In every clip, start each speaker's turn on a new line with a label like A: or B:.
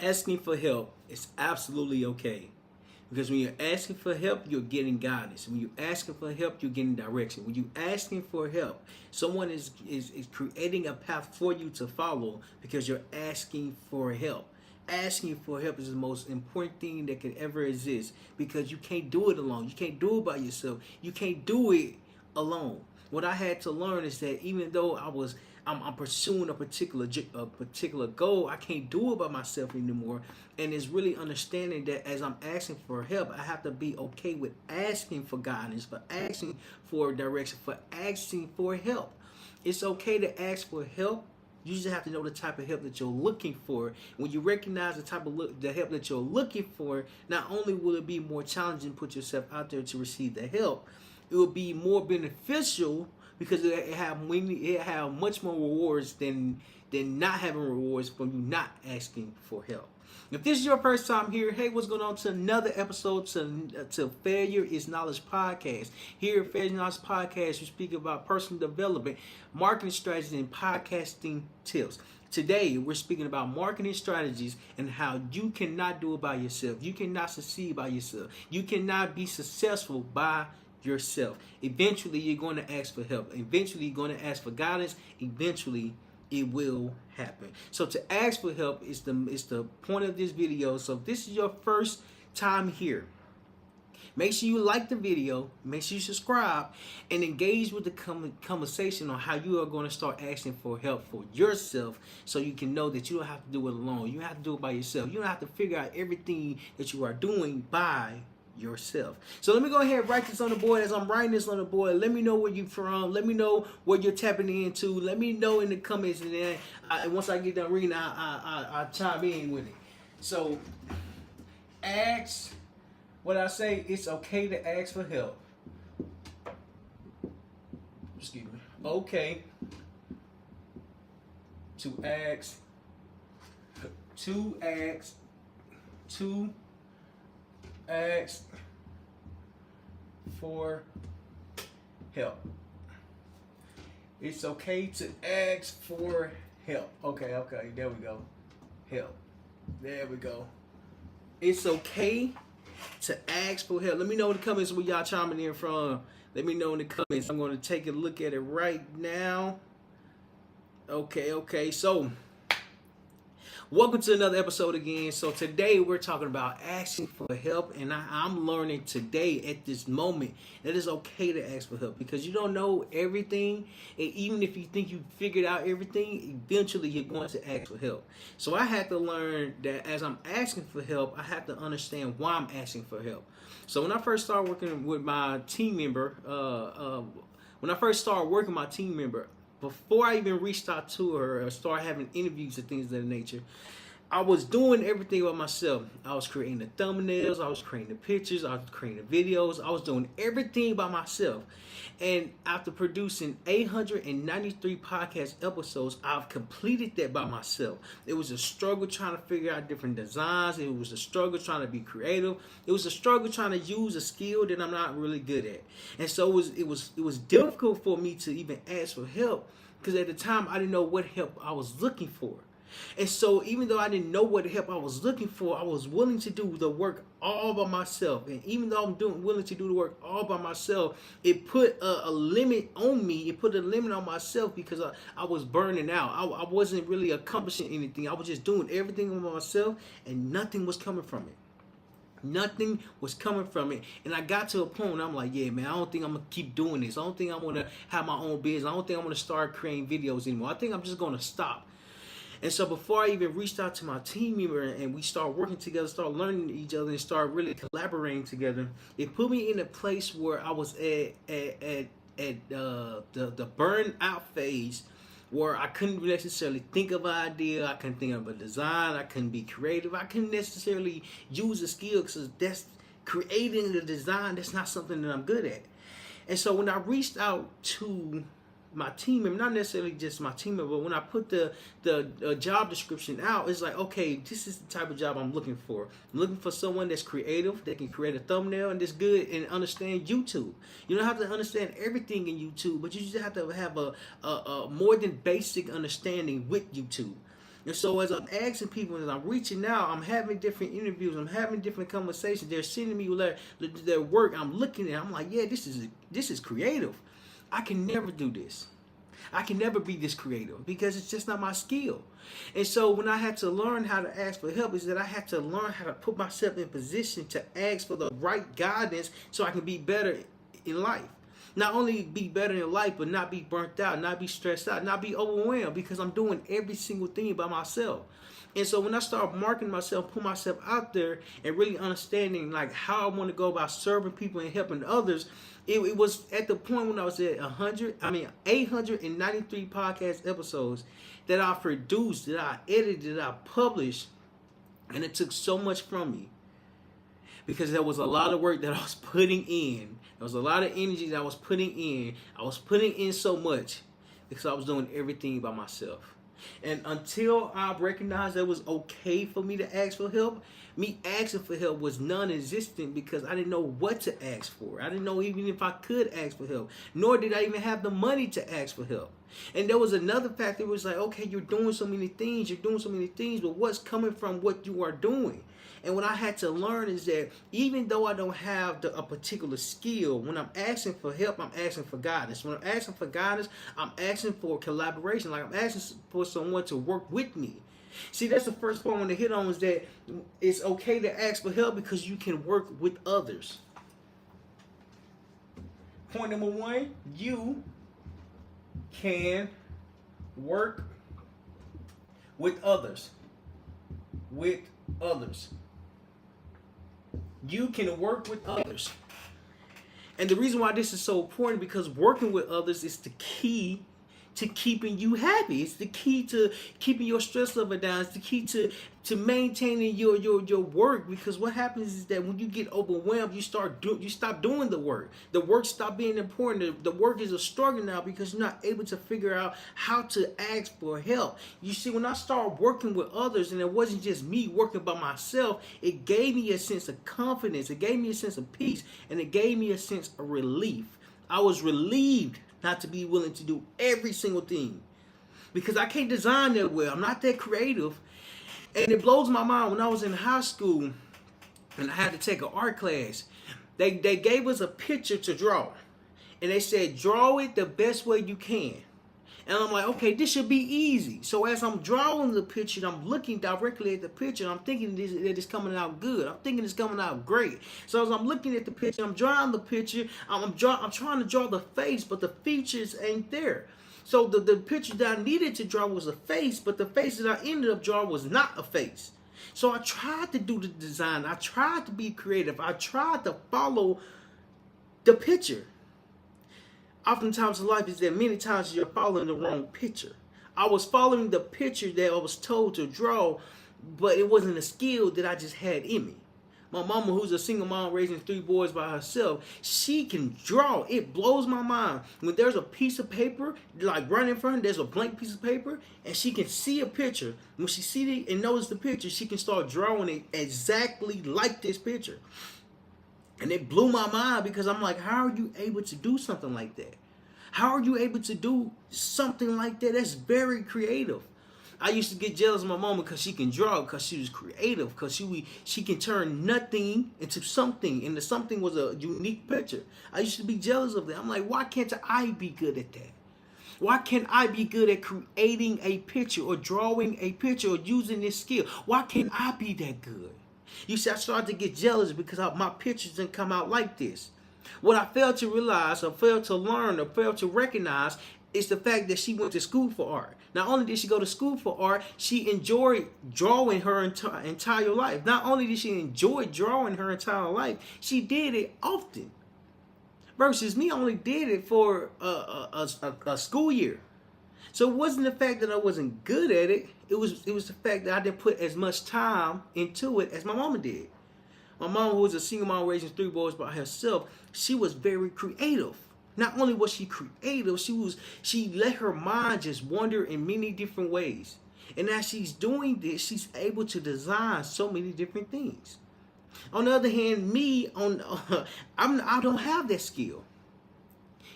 A: Asking for help is absolutely okay. Because when you're asking for help, you're getting guidance. When you're asking for help, you're getting direction. When you're asking for help, someone is creating a path for you to follow because you're asking for help. Asking for help is the most important thing that can ever exist because you can't do it alone. You can't do it by yourself. You can't do it alone. What I had to learn is that even though I'm pursuing a particular goal, I can't do it by myself anymore. And it's really understanding that as I'm asking for help, I have to be okay with asking for guidance, for asking for direction, for asking for help. It's okay to ask for help. You just have to know the type of help that you're looking for. When you recognize the help that you're looking for, not only will it be more challenging to put yourself out there to receive the help, it will be more beneficial because it have much more rewards than not having rewards from you not asking for help. If this is your first time here, hey, what's going on to another episode to Failure is Knowledge Podcast. Here at Failure is Knowledge Podcast, we speak about personal development, marketing strategies, and podcasting tips. Today, we're speaking about marketing strategies and how you cannot do it by yourself. You cannot succeed by yourself. You cannot be successful by yourself. Eventually, you're going to ask for help. Eventually, you're going to ask for guidance. Eventually, it will happen. So to ask for help is the point of this video. So if this is your first time here, make sure you like the video, make sure you subscribe, and engage with the conversation on how you are going to start asking for help for yourself so you can know that you don't have to do it alone. You don't have to do it by yourself. You don't have to figure out everything that you are doing by yourself. So let me go ahead and write this on the board. As I'm writing this on the board, let me know where you're from. Let me know what you're tapping into. Let me know in the comments, and then once I get done reading, I chime in with it. So ask. What I say, it's okay to ask for help. Excuse me. Okay to ask for help. It's okay to ask for help. Okay, there we go. Help. There we go. It's okay to ask for help. Let me know in the comments where y'all chiming in from. Let me know in the comments. I'm going to take a look at it right now. Okay. So, welcome to another episode again. So today we're talking about asking for help, and I'm learning today at this moment that it's okay to ask for help because you don't know everything, and even if you think you figured out everything, eventually you're going to ask for help. So I had to learn that as I'm asking for help, I have to understand why I'm asking for help. So when I first started working with my team member, before I even reached out to her or started having interviews and things of that nature, I was doing everything by myself. I was creating the thumbnails, I was creating the pictures, I was creating the videos, I was doing everything by myself. And after producing 893 podcast episodes, I've completed that by myself. It was a struggle trying to figure out different designs. It was a struggle trying to be creative. It was a struggle trying to use a skill that I'm not really good at. And so it was difficult for me to even ask for help because at the time I didn't know what help I was looking for. And so even though I didn't know what help I was looking for, I was willing to do the work all by myself. And even though I'm willing to do the work all by myself, it put a limit on me. It put a limit on myself because I was burning out. I wasn't really accomplishing anything. I was just doing everything by myself and nothing was coming from it. Nothing was coming from it. And I got to a point where I'm like, yeah, man, I don't think I'm going to keep doing this. I don't think I'm going to have my own business. I don't think I'm going to start creating videos anymore. I think I'm just going to stop. And so before I even reached out to my team member and we started working together, started learning each other, and started really collaborating together, it put me in a place where I was at the burnout phase where I couldn't necessarily think of an idea, I couldn't think of a design, I couldn't be creative, I couldn't necessarily use a skill because that's creating the design, that's not something that I'm good at. And so when I reached out to my team member, not necessarily just my team member, but when I put the job description out, it's like, okay, this is the type of job I'm looking for. I'm looking for someone that's creative, that can create a thumbnail, and that's good and understand YouTube. You don't have to understand everything in YouTube, but you just have to have a more than basic understanding with YouTube. And so as I'm asking people, as I'm reaching out, I'm having different interviews, I'm having different conversations. They're sending me their work. I'm looking at it, I'm like, yeah, this is creative. I can never do this. I can never be this creative because it's just not my skill. And so when I had to learn how to ask for help, is that I had to learn how to put myself in position to ask for the right guidance so I can be better in life. Not only be better in life, but not be burnt out, not be stressed out, not be overwhelmed, because I'm doing every single thing by myself. And so when I start marketing myself, put myself out there, and really understanding like how I want to go about serving people and helping others, it was at the point when I was at 893 podcast episodes that I produced, that I edited, that I published, and it took so much from me. Because there was a lot of work that I was putting in. There was a lot of energy that I was putting in. I was putting in so much because I was doing everything by myself. And until I recognized that it was okay for me to ask for help, me asking for help was non-existent because I didn't know what to ask for. I didn't know even if I could ask for help. Nor did I even have the money to ask for help. And there was another factor. It was like, okay, you're doing so many things, but what's coming from what you are doing? And what I had to learn is that even though I don't have a particular skill, when I'm asking for help, I'm asking for guidance. When I'm asking for guidance, I'm asking for collaboration. Like I'm asking for someone to work with me. See, that's the first point I want to hit on, is that it's okay to ask for help because you can work with others. Point number one, you can work with others. With others. You can work with others. And the reason why this is so important, because working with others is the key to keeping you happy. It's the key to keeping your stress level down. It's the key to maintaining your work. Because what happens is that when you get overwhelmed, you stop doing the work. The work stop being important. The work is a struggle now because you're not able to figure out how to ask for help. You see, when I started working with others, and it wasn't just me working by myself, it gave me a sense of confidence. It gave me a sense of peace, and it gave me a sense of relief. I was relieved not to be willing to do every single thing because I can't design that well. I'm not that creative. And it blows my mind. When I was in high school and I had to take an art class, they gave us a picture to draw. And they said, draw it the best way you can. And I'm like, okay, this should be easy. So as I'm drawing the picture, I'm looking directly at the picture, and I'm thinking that it's coming out good. I'm thinking it's coming out great. So as I'm looking at the picture, I'm drawing the picture. I'm trying to draw the face, but the features ain't there. So the picture that I needed to draw was a face, but the face that I ended up drawing was not a face. So I tried to do the design. I tried to be creative. I tried to follow the picture. Oftentimes in life is that many times you're following the wrong picture. I was following the picture that I was told to draw, but it wasn't a skill that I just had in me. My mama, who's a single mom raising 3 boys by herself, she can draw. It blows my mind. When there's a piece of paper, like right in front, there's a blank piece of paper, and she can see a picture. When she sees it and knows the picture, she can start drawing it exactly like this picture. And it blew my mind because I'm like, how are you able to do something like that? How are you able to do something like that? That's very creative. I used to get jealous of my mama because she can draw, because she was creative, because she can turn nothing into something, and the something was a unique picture. I used to be jealous of that. I'm like, why can't I be good at that? Why can't I be good at creating a picture or drawing a picture or using this skill? Why can't I be that good? You see, I started to get jealous because my pictures didn't come out like this. What I failed to realize, or failed to learn, or failed to recognize is the fact that she went to school for art. Not only did she go to school for art, she enjoyed drawing her entire life. Not only did she enjoy drawing her entire life, she did it often. Versus me, only did it for a school year. So it wasn't the fact that I wasn't good at it. It was the fact that I didn't put as much time into it as my mama did. My mom, who was a single mom raising 3 boys by herself, she was very creative. Not only was she creative, she let her mind just wander in many different ways. And as she's doing this, she's able to design so many different things. On the other hand, me, I don't have that skill.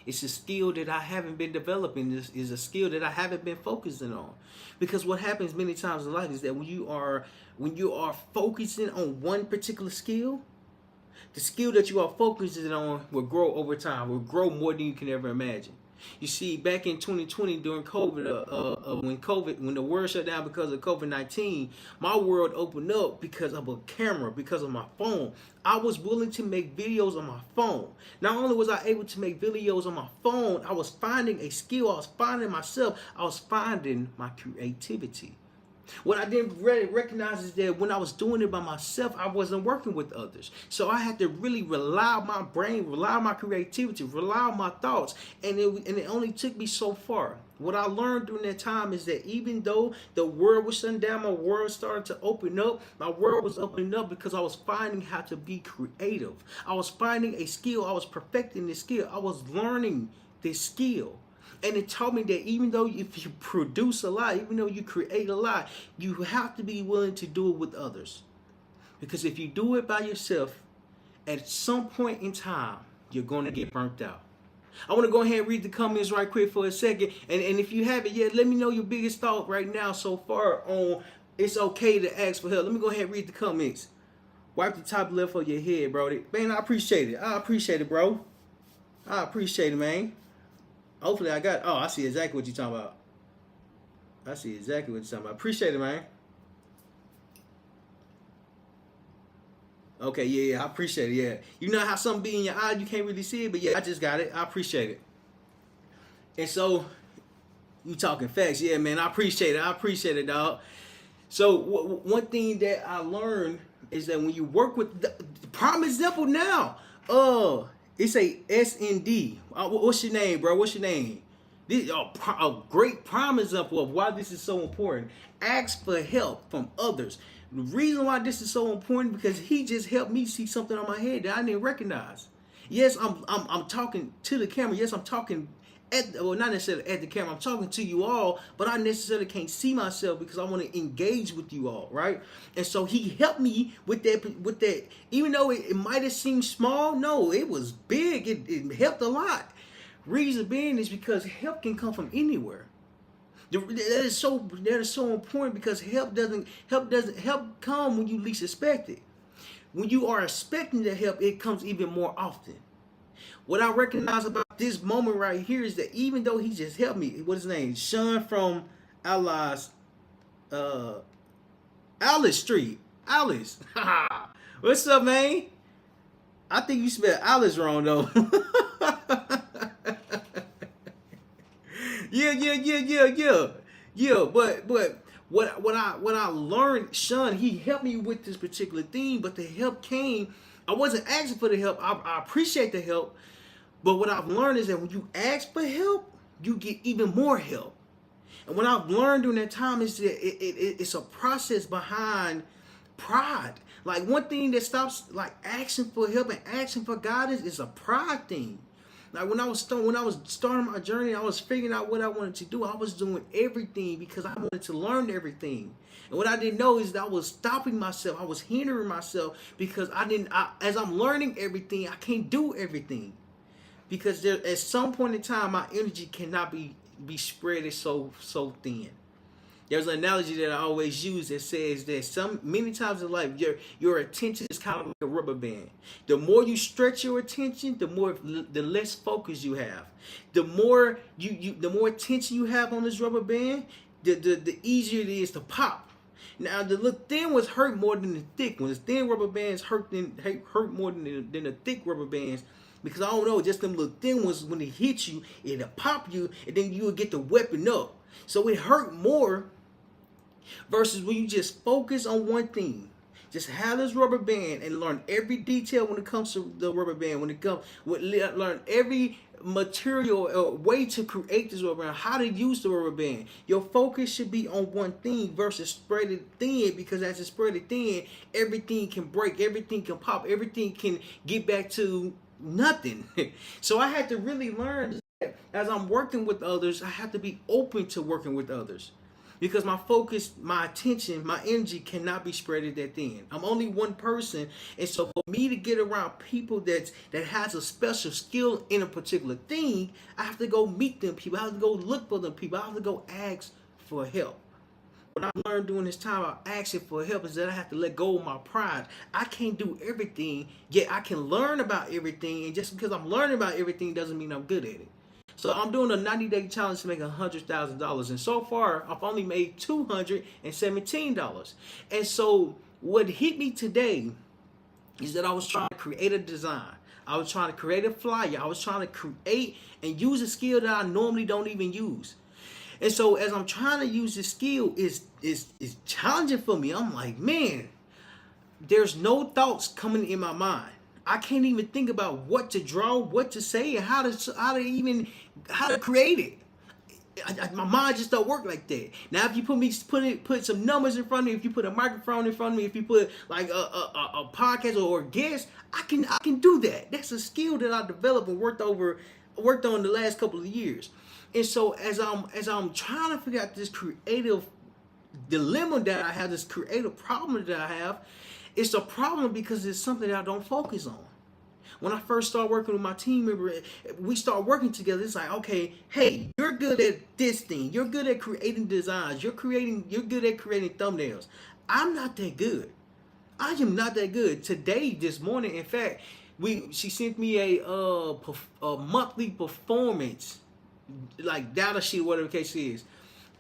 A: It's a skill that I haven't been developing. This is a skill that I haven't been focusing on. Because what happens many times in life is that when you are focusing on one particular skill, the skill that you are focusing on will grow over time, will grow more than you can ever imagine. You see, back in 2020 during COVID, when the world shut down because of COVID-19, my world opened up because of a camera, because of my phone. I was willing to make videos on my phone. Not only was I able to make videos on my phone, I was finding a skill. I was finding myself. I was finding my creativity. What I didn't really recognize is that when I was doing it by myself, I wasn't working with others. So I had to really rely on my brain, rely on my creativity, rely on my thoughts. And it only took me so far. What I learned during that time is that even though the world was shutting down, my world started to open up. My world was opening up because I was finding how to be creative. I was finding a skill. I was perfecting this skill. I was learning this skill. And it taught me that even though if you produce a lot, even though you create a lot, you have to be willing to do it with others. Because if you do it by yourself, at some point in time, you're going to get burnt out. I want to go ahead and read the comments right quick for a second. And if you haven't yet, let me know your biggest thought right now so far on it's okay to ask for help. Let me go ahead and read the comments. Wipe the top left of your head, bro. Man, I appreciate it. I appreciate it, bro. I appreciate it, man. Hopefully I got, I see exactly what you're talking about. I see exactly what you're talking about. Appreciate it, man. Okay, yeah, I appreciate it, yeah. You know how something be in your eye, you can't really see it, but yeah, I just got it. I appreciate it. And so, you talking facts. Yeah, man, I appreciate it. I appreciate it, dog. So, one thing that I learned is that when you work with, the prime example now, it's a SND. What's your name, bro? What's your name? This a great prime example of why this is so important. Ask for help from others. The reason why this is so important because he just helped me see something on my head that I didn't recognize. Yes, I'm talking to the camera. Yes, I'm talking not necessarily at the camera. I'm talking to you all, but I necessarily can't see myself because I want to engage with you all, right? And so he helped me with that. Even though it might have seemed small, no, it was big. It helped a lot. Reason being is because help can come from anywhere. That is so important because help come when you least expect it. When you are expecting the help, it comes even more often. What I recognize about this moment right here is that even though he just helped me, what's his name? Sean from Alice Street. Alice. What's up, man? I think you spelled Alice wrong though. Yeah, but what I learned, Sean, he helped me with this particular thing, but the help came. I wasn't asking for the help. I appreciate the help. But what I've learned is that when you ask for help, you get even more help. And what I've learned during that time is that it's a process behind pride. Like one thing that stops like asking for help and asking for guidance is a pride thing. Like when I was starting my journey, I was figuring out what I wanted to do. I was doing everything because I wanted to learn everything. And what I didn't know is that I was stopping myself. I was hindering myself because as I'm learning everything, I can't do everything. Because at some point in time, my energy cannot be spread so thin. There's an analogy that I always use that says that many times in life, your attention is kind of like a rubber band. The more you stretch your attention, the less focus you have. The more the more attention you have on this rubber band, the easier it is to pop. Now the little thin ones hurt more than the thick ones. The thin rubber bands hurt more than the thick rubber bands. Because I don't know, just them little thin ones, when it hit you, it'll pop you, and then you will get the weapon up. So it hurt more versus when you just focus on one thing. Just have this rubber band and learn every detail when it comes to the rubber band. Learn every material or way to create this rubber band, how to use the rubber band. Your focus should be on one thing versus spread it thin, because as it spread it thin, everything can break, everything can pop, everything can get back to nothing. So I had to really learn that as I'm working with others, I have to be open to working with others. because my focus, my attention, my energy cannot be spread that thin. I'm only one person, and so for me to get around people that has a special skill in a particular thing, I have to go meet them people. I have to go look for them people. I have to go ask for help. What I learned during this time of asking for help is that I have to let go of my pride. I can't do everything, yet I can learn about everything, and just because I'm learning about everything doesn't mean I'm good at it. So I'm doing a 90-day challenge to make $100,000, and so far I've only made $217. And so what hit me today is that I was trying to create a design. I was trying to create a flyer. I was trying to create and use a skill that I normally don't even use. And so as I'm trying to use this skill, is challenging for me. I'm like, man, there's no thoughts coming in my mind. I can't even think about what to draw, what to say, and how to create it. My mind just don't work like that. Now, if you put some numbers in front of me, if you put a microphone in front of me, if you put like a podcast or a guest, I can do that. That's a skill that I developed and worked on the last couple of years. And so as I'm trying to figure out this creative dilemma that I have, this creative problem that I have, it's a problem because it's something that I don't focus on. When I first started working with my team member, we start working together. It's like, okay, hey, you're good at this thing. You're good at creating designs. You're good at creating thumbnails. I'm not that good. I am not that good. Today, this morning, in fact, she sent me a monthly performance, like data sheet, whatever the case is,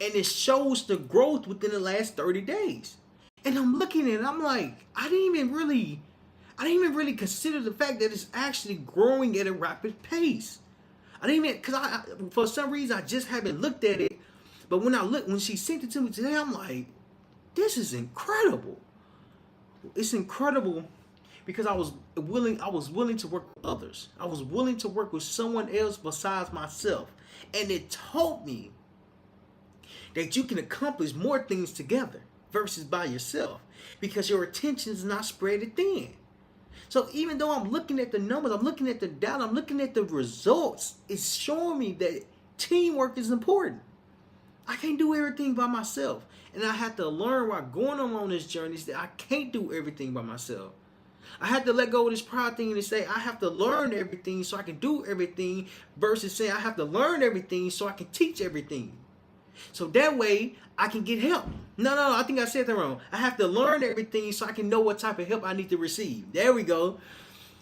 A: and it shows the growth within the last 30 days. And I'm looking at it, I'm like, I didn't even really consider the fact that it's actually growing at a rapid pace. I didn't even, because for some reason I just haven't looked at it. But when she sent it to me today, I'm like, this is incredible. It's incredible because I was willing to work with others. I was willing to work with someone else besides myself. And it taught me that you can accomplish more things together versus by yourself, because your attention is not spread thin. So even though I'm looking at the numbers, I'm looking at the data, I'm looking at the results, it's showing me that teamwork is important. I can't do everything by myself. And I have to learn while going on this journey is that I can't do everything by myself. I have to let go of this pride thing and say I have to learn everything so I can do everything, versus saying I have to learn everything so I can teach everything. So that way I can get help. No, I think I said that wrong. I have to learn everything so I can know what type of help I need to receive. There we go.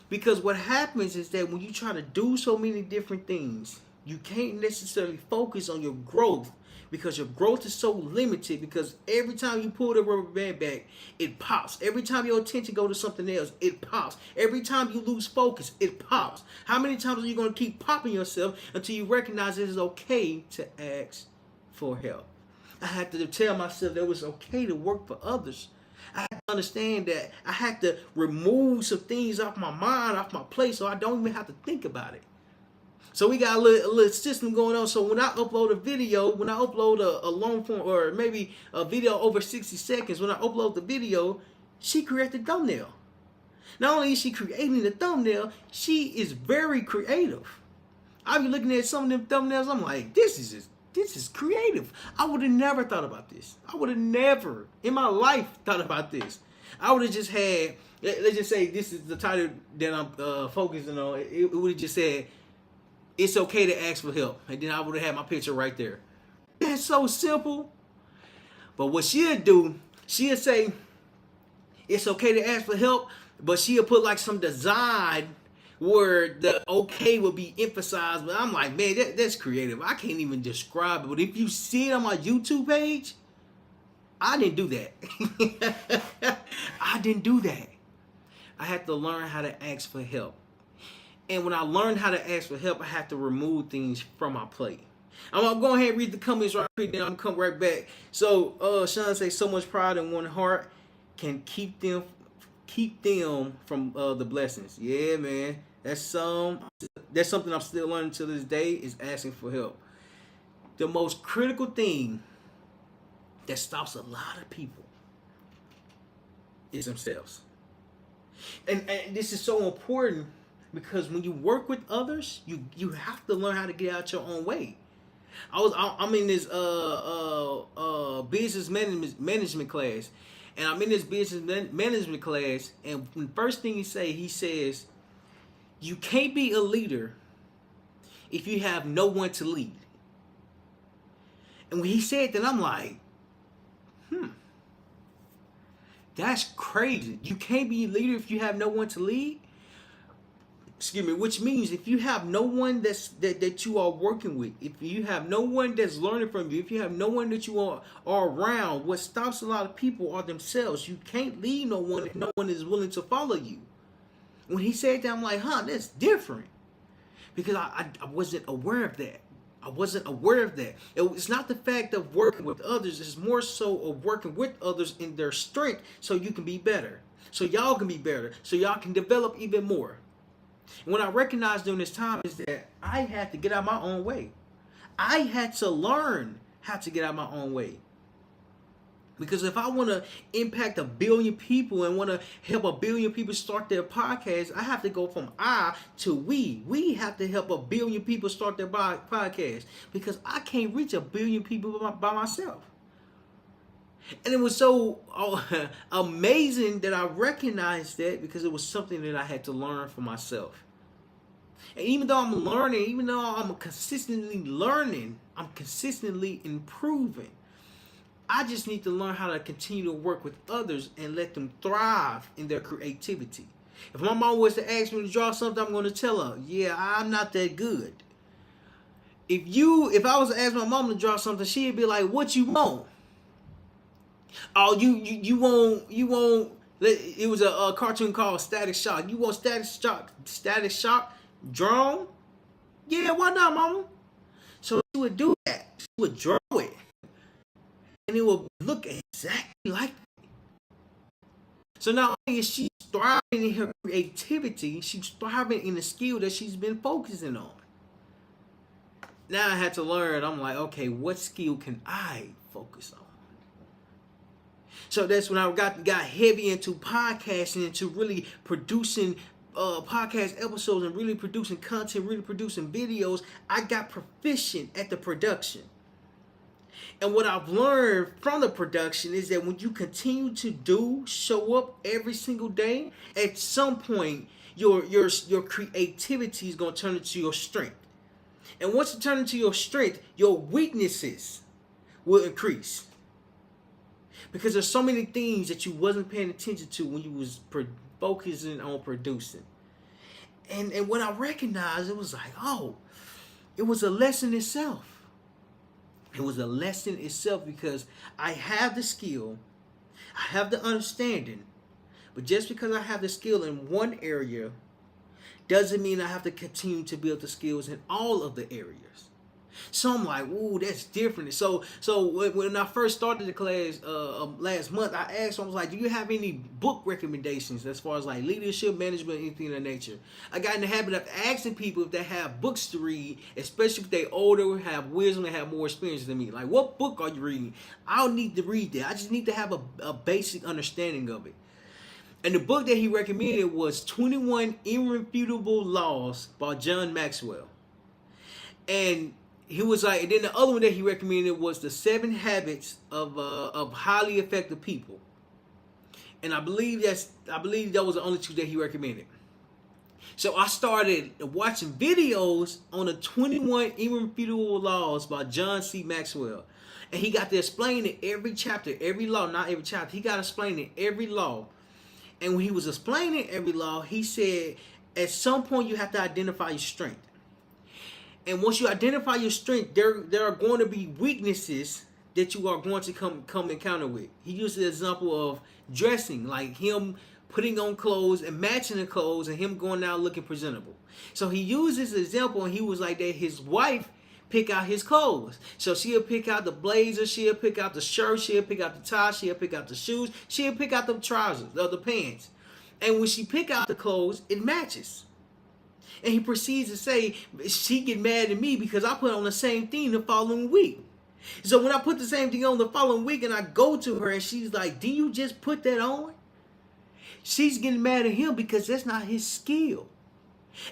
A: Because what happens is that when you try to do so many different things, you can't necessarily focus on your growth, because your growth is so limited, because every time you pull the rubber band back, it pops. Every time your attention goes to something else, it pops. Every time you lose focus, it pops. How many times are you going to keep popping yourself until you recognize it is okay to ask for help? I had to tell myself that it was okay to work for others. I had to understand that I had to remove some things off my mind, off my plate, so I don't even have to think about it. So we got a little system going on. So when I upload a video, when I upload a long form or maybe a video over 60 seconds, when I upload the video, she created the thumbnail. Not only is she creating the thumbnail, she is very creative. I be looking at some of them thumbnails, I'm like, this is creative. I would have never thought about this. I would have never in my life thought about this. I would have just had, let's just say this is the title that I'm focusing on. It would have just said, it's okay to ask for help. And then I would have had my picture right there. That's so simple. But what she'll do, she'll say, it's okay to ask for help, but she'll put like some design where the okay will be emphasized. But I'm like, man, that's creative. I can't even describe it. But if you see it on my YouTube page, I didn't do that. I didn't do that. I had to learn how to ask for help. And when I learned how to ask for help, I had to remove things from my plate. I'm going to go ahead and read the comments right quick, then I'm going to come right back. So, Sean says, so much pride in one heart can keep them from the blessings. Yeah, man. That's something I'm still learning to this day, is asking for help. The most critical thing that stops a lot of people is themselves. And this is so important, because when you work with others, you have to learn how to get out your own way. I'm in this business management class, and I'm in this management class, and the first thing he says, you can't be a leader if you have no one to lead. And when he said that, I'm like, that's crazy. You can't be a leader if you have no one to lead. Excuse me, which means if you have no one that you are working with, if you have no one that's learning from you, if you have no one that you are around, what stops a lot of people are themselves. You can't lead no one if no one is willing to follow you. When he said that, I'm like, that's different. Because I wasn't aware of that. I wasn't aware of that. It's not the fact of working with others. It's more so of working with others in their strength so you can be better. So y'all can be better. So y'all can develop even more. And what I recognized during this time is that I had to get out of my own way. I had to learn how to get out of my own way. Because if I want to impact 1 billion people and want to help 1 billion people start their podcast, I have to go from I to we. We have to help 1 billion people start their podcast. Because I can't reach 1 billion people by myself. And it was so amazing that I recognized that, because it was something that I had to learn for myself. And even though I'm learning, even though I'm consistently learning, I'm consistently improving. I just need to learn how to continue to work with others and let them thrive in their creativity. If my mom was to ask me to draw something, I'm going to tell her, yeah, I'm not that good. If I was to ask my mom to draw something, she'd be like, what you want? Oh, you want. It was a cartoon called Static Shock. You want Static Shock drawn? Yeah, why not, mama? So she would do that. She would draw it, and it would look exactly like that. So not only is she thriving in her creativity, she's thriving in the skill that she's been focusing on. Now I had to learn. I'm like, okay, what skill can I focus on? So that's when I got heavy into podcasting, into really producing podcast episodes and really producing content, really producing videos. I got proficient at the production. And what I've learned from the production is that when you continue to show up every single day, at some point your creativity is going to turn into your strength. And once it turns into your strength, your weaknesses will increase. Because there's so many things that you wasn't paying attention to when you was focusing on producing. And when I recognized, it was like, it was a lesson itself. It was a lesson itself, because I have the skill, I have the understanding, but just because I have the skill in one area doesn't mean I have to continue to build the skills in all of the areas. So I'm like, ooh, that's different. So when I first started the class last month, I asked, I was like, do you have any book recommendations as far as like leadership, management, anything of that nature? I got in the habit of asking people if they have books to read, especially if they're older, have wisdom, and have more experience than me. Like, what book are you reading? I don't need to read that. I just need to have a basic understanding of it. And the book that he recommended was 21 Irrefutable Laws by John Maxwell. And he was like, and then the other one that he recommended was the 7 Habits of Highly Effective People. And I believe that was the only 2 that he recommended. So I started watching videos on the 21 Irrefutable Laws by John C. Maxwell. And he got to explain in every chapter, every law, not every chapter. He got to explain in every law. And when he was explaining every law, he said, at some point you have to identify your strength. And once you identify your strength, there are going to be weaknesses that you are going to come encounter with. He used the example of dressing, like him putting on clothes and matching the clothes and him going out looking presentable. So he used this example, and he was like that his wife pick out his clothes. So she'll pick out the blazer, she'll pick out the shirt, she'll pick out the tie, she'll pick out the shoes, she'll pick out the trousers, the pants. And when she pick out the clothes, it matches. And he proceeds to say, she get mad at me because I put on the same thing the following week. So when I put the same thing on the following week and I go to her and she's like, did you just put that on? She's getting mad at him because that's not his skill.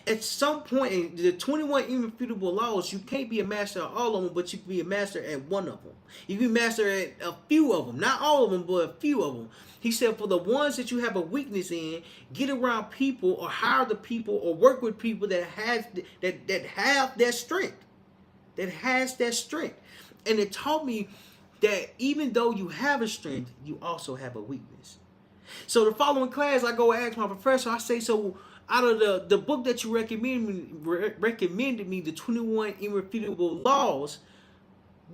A: At some point in the 21 irrefutable laws, you can't be a master of all of them, but you can be a master at one of them. You can be a master at a few of them, not all of them, but a few of them. He said, for the ones that you have a weakness in, get around people or hire the people or work with people that have that strength, that has that strength. And it taught me that even though you have a strength, you also have a weakness. So the following class, I go ask my professor, I say, so out of the book that you recommended me, the 21 irrefutable laws,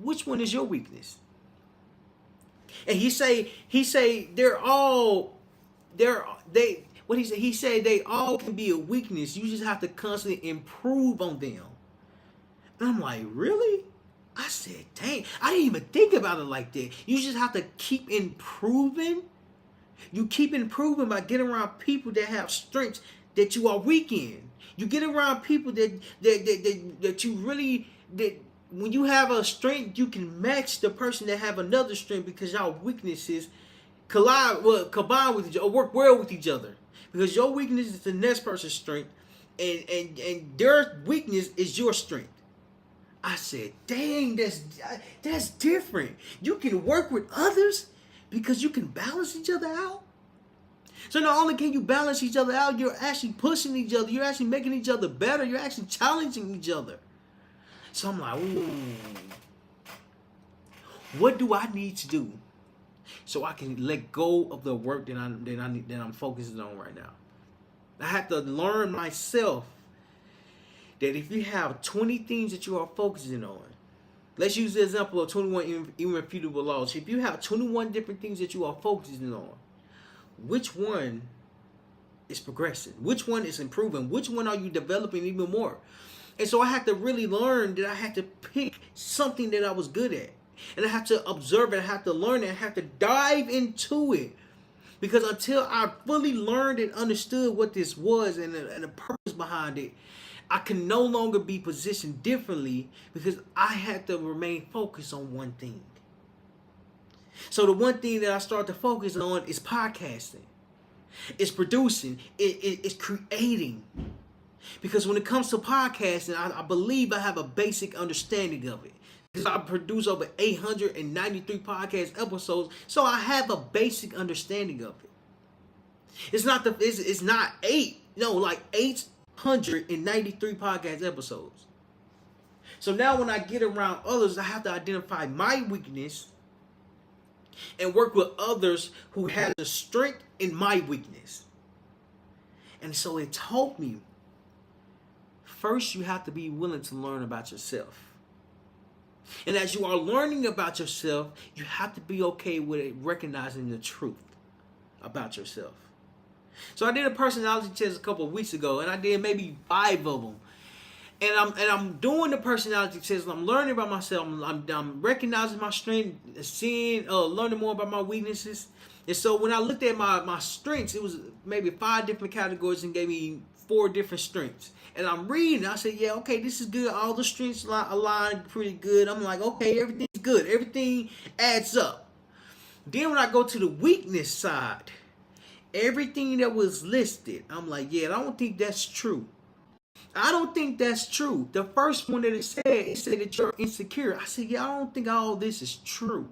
A: which one is your weakness? And he say he said they all can be a weakness. You just have to constantly improve on them. And I'm like, really? I said, dang, I didn't even think about it like that. You just have to keep improving. You keep improving by getting around people that have strengths that you are weak in. You get around people that you really, that when you have a strength, you can match the person that have another strength because y'all weaknesses combine with each other, or work well with each other. Because your weakness is the next person's strength, and their weakness is your strength. I said, dang, that's different. You can work with others because you can balance each other out. So not only can you balance each other out, you're actually pushing each other. You're actually making each other better. You're actually challenging each other. So I'm like, ooh, what do I need to do so I can let go of the work that I'm focusing on right now? I have to learn myself that if you have 20 things that you are focusing on, let's use the example of 21 irrefutable laws. If you have 21 different things that you are focusing on, which one is progressing? Which one is improving? Which one are you developing even more? And so I had to really learn that I had to pick something that I was good at. And I have to observe it. I have to learn it. I have to dive into it. Because until I fully learned and understood what this was and the purpose behind it, I can no longer be positioned differently because I had to remain focused on one thing. So the one thing that I start to focus on is podcasting. It's producing. It's creating. Because when it comes to podcasting, I believe I have a basic understanding of it. Because I produce over 893 podcast episodes, so I have a basic understanding of it. It's not 893 podcast episodes. So now when I get around others, I have to identify my weakness and work with others who have the strength in my weakness. And so it taught me, first you have to be willing to learn about yourself. And as you are learning about yourself, you have to be okay with it, recognizing the truth about yourself. So I did a personality test a couple of weeks ago, and I did maybe 5 of them. And I'm doing the personality test. I'm learning about myself. I'm recognizing my strength, learning more about my weaknesses. And so when I looked at my strengths, it was maybe 5 different categories and gave me 4 different strengths. And I'm reading. I said, yeah, okay, this is good. All the strengths align pretty good. I'm like, okay, everything's good. Everything adds up. Then when I go to the weakness side, everything that was listed, I'm like, yeah, I don't think that's true. I don't think that's true. The first one that it said that you're insecure. I said, yeah, I don't think all this is true.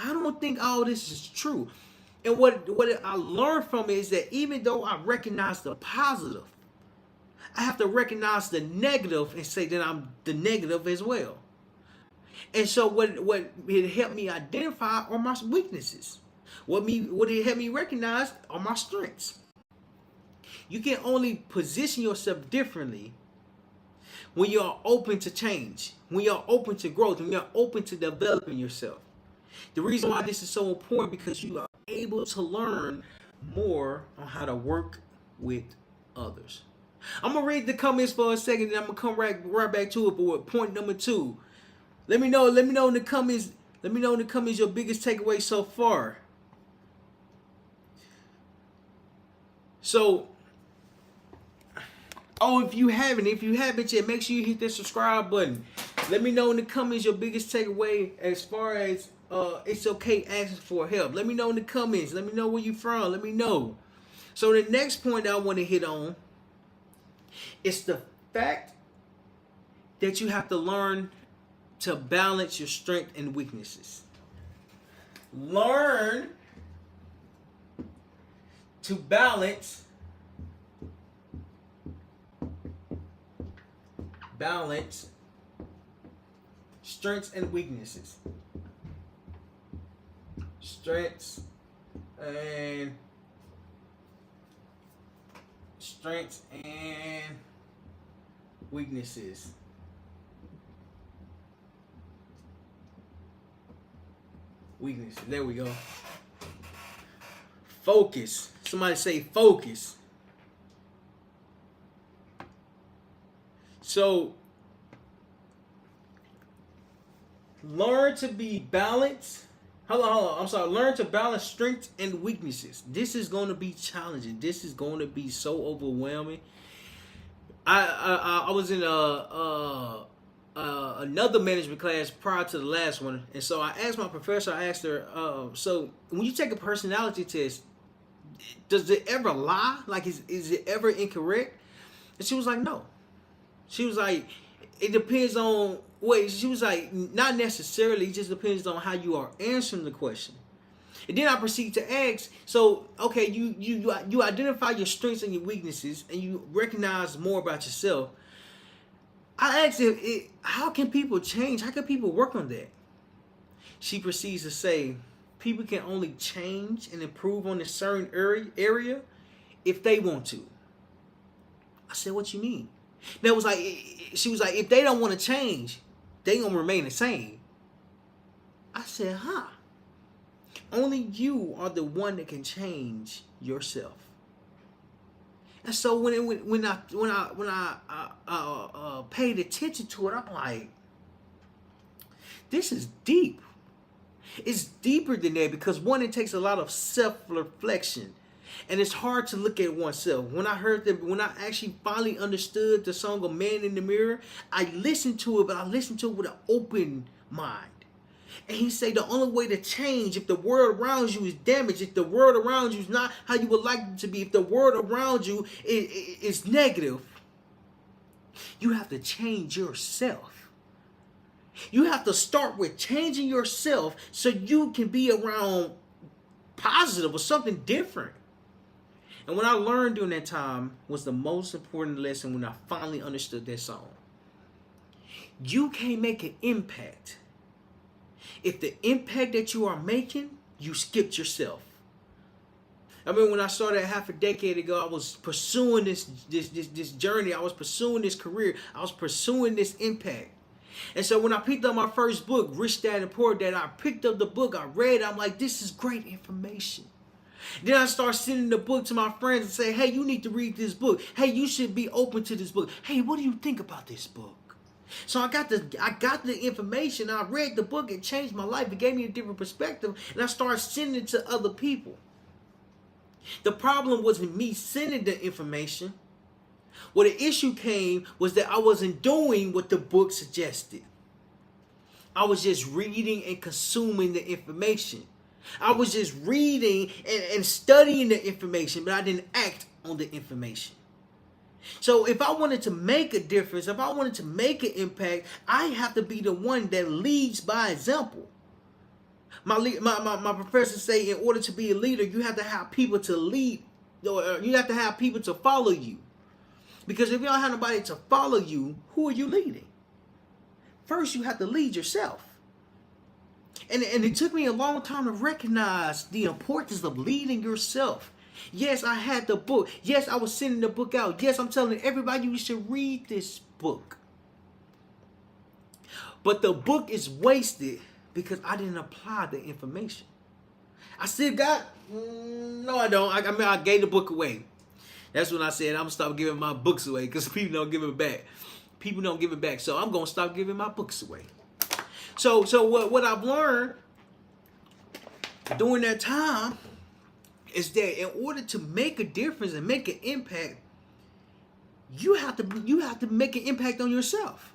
A: I don't think all this is true. And what I learned from it is that even though I recognize the positive, I have to recognize the negative and say that I'm the negative as well. And so what it helped me identify are my weaknesses. What it helped me recognize are my strengths. You can only position yourself differently when you're open to change, when you're open to growth, when you're open to developing yourself. The reason why this is so important because you are able to learn more on how to work with others. I'm gonna read the comments for a second, and I'm gonna come right back to it. But with point number 2, let me know in the comments. Let me know in the comments your biggest takeaway so far. So, if you haven't yet, make sure you hit that subscribe button. Let me know in the comments your biggest takeaway as far as it's okay asking for help. Let me know in the comments. Let me know where you're from. Let me know. So the next point I want to hit on It's the fact that you have to learn to balance your strengths and weaknesses. Learn to balance strengths and weaknesses. Strengths and weaknesses. Weaknesses. There we go. Focus. Somebody say focus. So, learn to be balanced. Hold on. I'm sorry. Learn to balance strengths and weaknesses. This is going to be challenging. This is going to be so overwhelming. I was in another management class prior to the last one, and so I asked my professor. I asked her, so when you take a personality test, does it ever lie? Like, is it ever incorrect? And she was like, no. She was like, it depends on, she was like, not necessarily, it just depends on how you are answering the question. And then I proceed to ask, so, okay, you identify your strengths and your weaknesses, and you recognize more about yourself. I asked her, how can people change? How can people work on that? She proceeds to say, people can only change and improve on a certain area if they want to. I said, what you mean? That was like, she was like, if they don't want to change, they gonna remain the same. I said, only you are the one that can change yourself. And so when I paid attention to it, I'm like, this is deep. It's deeper than that, because one, it takes a lot of self-reflection. And it's hard to look at oneself. When I actually finally understood the song of Man in the Mirror, I listened to it, but I listened to it with an open mind. And he said the only way to change, if the world around you is damaged, if the world around you is not how you would like it to be, if the world around you is negative, you have to change yourself. You have to start with changing yourself so you can be around positive or something different. And what I learned during that time was the most important lesson when I finally understood that song. You can't make an impact if the impact that you are making, you skipped yourself. I mean, when I started half a decade ago, I was pursuing this journey. I was pursuing this career. I was pursuing this impact. And so when I picked up my first book, Rich Dad and Poor Dad, I picked up the book, I read, I'm like, this is great information. Then I start sending the book to my friends and say, hey, you need to read this book. Hey, you should be open to this book. Hey, what do you think about this book? So I got the information. I read the book. It changed my life. It gave me a different perspective. And I started sending it to other people. The problem wasn't me sending the information. Well, the issue came was that I wasn't doing what the book suggested. I was just reading and consuming the information. I was just reading and studying the information, but I didn't act on the information. So if I wanted to make a difference, if I wanted to make an impact, I have to be the one that leads by example. My professors say in order to be a leader, you have to have people to lead, or you have to have people to follow you. Because if you don't have nobody to follow you, who are you leading? First, you have to lead yourself. And it took me a long time to recognize the importance of leading yourself. Yes, I had the book. Yes, I was sending the book out. Yes, I'm telling everybody you should read this book. But the book is wasted because I didn't apply the information. I still got, no I don't. I mean, I gave the book away. That's when I said I'm going to stop giving my books away because people don't give it back. People don't give it back. So I'm going to stop giving my books away. So what I've learned during that time is that in order to make a difference and make an impact, you have to make an impact on yourself.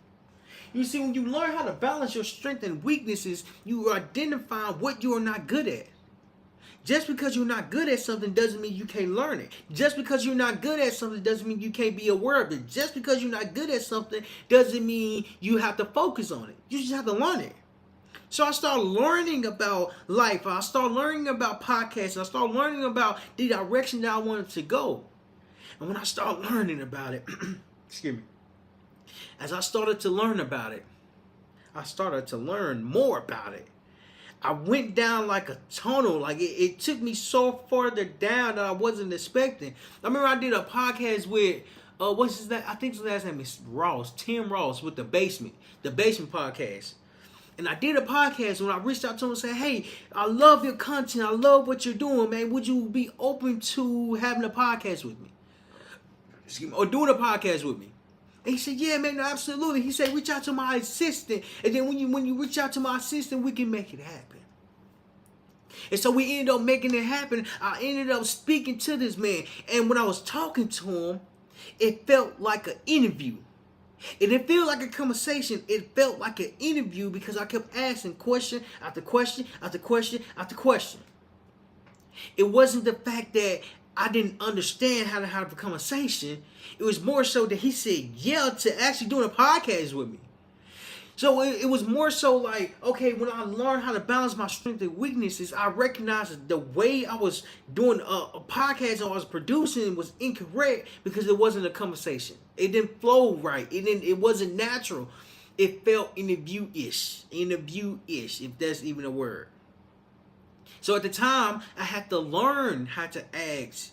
A: You see, when you learn how to balance your strengths and weaknesses, you identify what you are not good at. Just because you're not good at something doesn't mean you can't learn it. Just because you're not good at something doesn't mean you can't be aware of it. Just because you're not good at something doesn't mean you have to focus on it. You just have to learn it. So I started learning about life. I started learning about podcasts. I started learning about the direction that I wanted to go. And when I started learning about it, excuse me, as I started to learn about it, I started to learn more about it. I went down like a tunnel. Like it took me so farther down that I wasn't expecting. I remember I did a podcast with, what's his name? I think his last name is Ross, Tim Ross, with the Basement podcast. And I did a podcast when I reached out to him and said, hey, I love your content. I love what you're doing, man. Would you be open to having a podcast with me? Or doing a podcast with me? And he said, yeah, man, no, absolutely. He said, reach out to my assistant. And then when you reach out to my assistant, we can make it happen. And so we ended up making it happen. I ended up speaking to this man. And when I was talking to him, it felt like an interview. It didn't feel like a conversation. It felt like an interview because I kept asking question after question after question after question. It wasn't the fact that I didn't understand how to have a conversation. It was more so that he said yeah to actually doing a podcast with me. So it was more so like, okay, when I learned how to balance my strengths and weaknesses, I recognized the way I was doing a podcast I was producing was incorrect because it wasn't a conversation. It didn't flow right. It wasn't natural. It felt interview-ish, if that's even a word. So at the time, I had to learn how to ask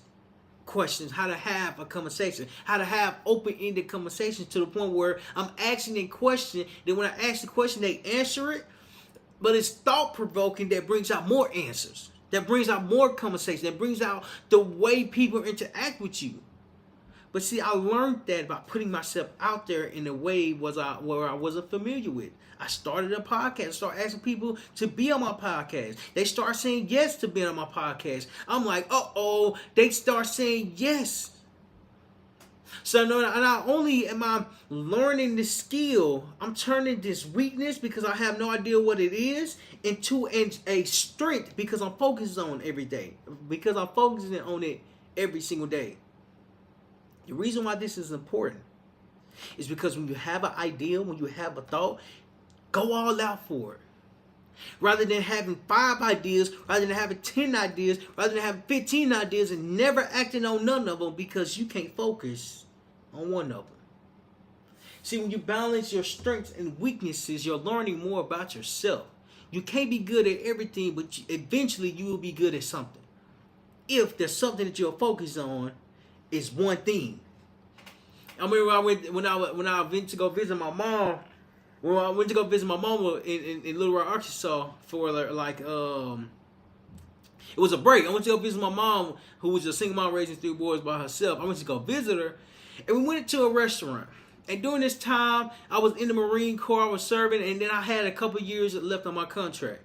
A: questions, how to have a conversation, how to have open-ended conversations to the point where I'm asking a question, then when I ask the question, they answer it, but it's thought-provoking that brings out more answers, that brings out more conversation, that brings out the way people interact with you. But see, I learned that by putting myself out there in a way where I wasn't familiar with. I started a podcast, started asking people to be on my podcast. They start saying yes to being on my podcast. I'm like, uh-oh, they start saying yes. So not only am I learning the skill, I'm turning this weakness because I have no idea what it is into a strength because I'm focused on every day. Because I'm focusing on it every single day. The reason why this is important is because when you have an idea, when you have a thought, go all out for it. Rather than having 5 ideas, rather than having 10 ideas, rather than having 15 ideas and never acting on none of them because you can't focus on one of them. See, when you balance your strengths and weaknesses, you're learning more about yourself. You can't be good at everything, but eventually you will be good at something. If there's something that you're focused on, is one thing. I remember when I went to go visit my mom. When I went to go visit my mama in Little Rock, Arkansas for like it was a break. I went to go visit my mom, who was a single mom raising 3 boys by herself. I went to go visit her, and we went to a restaurant. And during this time, I was in the Marine Corps. I was serving, and then I had a couple years left on my contract.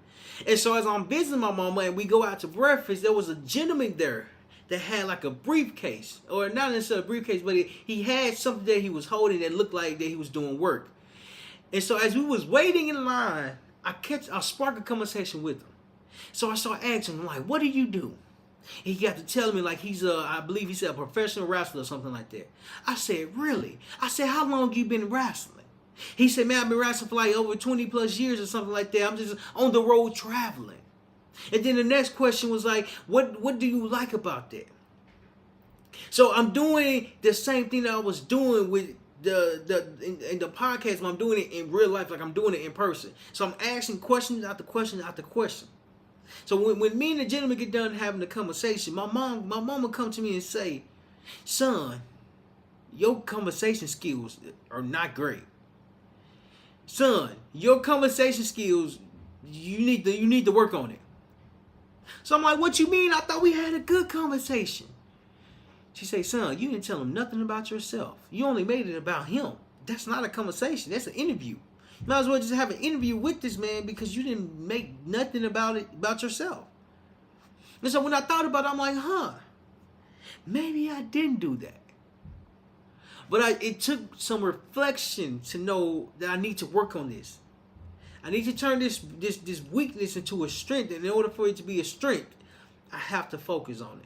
A: And so as I'm visiting my mama and we go out to breakfast, there was a gentleman there that had like a briefcase, or not necessarily a briefcase, but he had something that he was holding that looked like that he was doing work. And so as we was waiting in line, I sparked a conversation with him. So I started asking him, like, what do you do? And he got to telling me like he's I believe he said a professional wrestler or something like that. I said, really? I said, how long you been wrestling? He said, man, I've been wrestling for like over 20 plus years or something like that. I'm just on the road traveling. And then the next question was like, what do you like about that? So I'm doing the same thing that I was doing with in the podcast, but I'm doing it in real life, like I'm doing it in person. So I'm asking question after question after question. So when me and the gentleman get done having the conversation, my mom would come to me and say, son, your conversation skills are not great. Son, your conversation skills, you need to work on it. So I'm like, what you mean? I thought we had a good conversation. She said, son, you didn't tell him nothing about yourself. You only made it about him. That's not a conversation. That's an interview. You might as well just have an interview with this man because you didn't make nothing about yourself. And so when I thought about it, I'm like, maybe I didn't do that. But it took some reflection to know that I need to work on this. I need to turn this weakness into a strength. And in order for it to be a strength, I have to focus on it.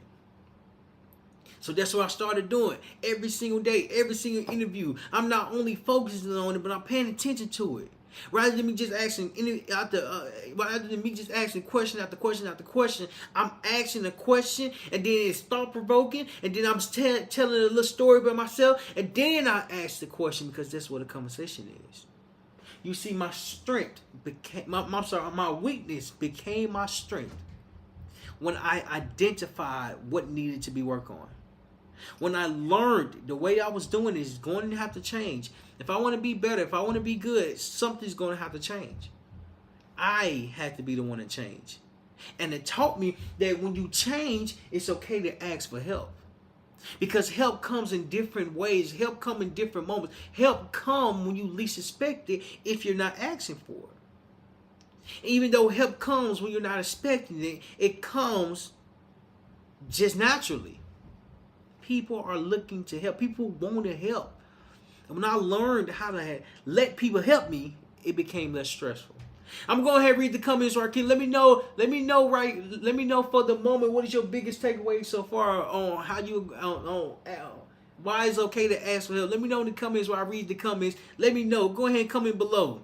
A: So that's what I started doing every single day, every single interview. I'm not only focusing on it, but I'm paying attention to it. Rather than me just asking question after question after question, I'm asking a question, and then it's thought provoking, and then I'm telling a little story about myself, and then I ask the question because that's what a conversation is. You see, my strength became my weakness became my strength when I identified what needed to be worked on. When I learned the way I was doing is going to have to change. If I want to be better, if I want to be good, something's going to have to change. I had to be the one to change. And it taught me that when you change, it's okay to ask for help. Because help comes in different ways. Help comes in different moments. Help comes when you least expect it if you're not asking for it. Even though help comes when you're not expecting it, it comes just naturally. People are looking to help. People want to help. And when I learned how to let people help me, it became less stressful. I'm going to go ahead and read the comments right here. Let me know for the moment, what is your biggest takeaway so far on how you why it's okay to ask for help. Let me know in the comments while I read the comments. Let me know. Go ahead and comment below.